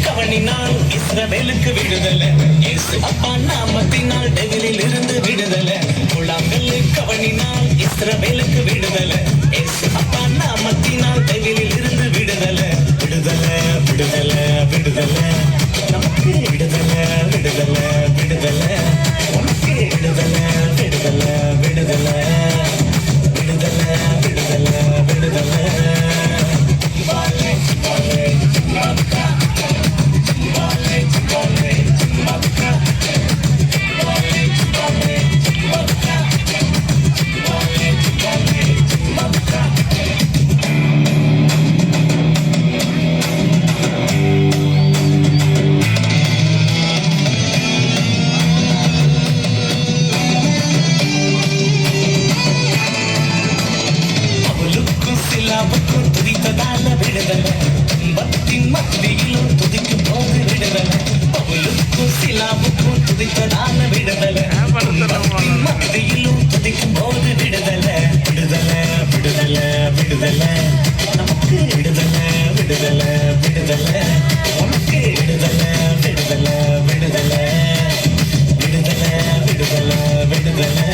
கவனினால் இஸ்ரவேலுக்கு விடுதலை, இயேசு அப்பா நாமத்தினால் டெவிலில் இருந்து விடுதலை. முழாங்கல் கவனினால் இஸ்ரவேலுக்கு விடுதலை, இயேசு அப்பா நாமத்தினால் டெவிலில் இருந்து விடுதலை. விடுதலை விடுதலை விடுதலை நமக்கு விடுதலை விடுதலை விடுதலை நமக்கு விடுதலை விடுதலை விடுதலை விடுதலை விடுதலை விடுதலை. துதித்ததால விடுதலை, துன்பத்தின் மத்தியிலும் துதிக்கும் போது விடுதலை. பவுலுக்கும் சிலாவுக்கும் துதித்ததால விடுதலை, துன்பத்தின் மத்தியிலும் துதிக்கும் போது விடுதலை. விடுதலை விடுதலை விடுதலை நமக்கு விடுதலை விடுதலை விடுதலை நமக்கு விடுதலை விடுதலை விடுதலை விடுதலை விடுதலை விடுதலை.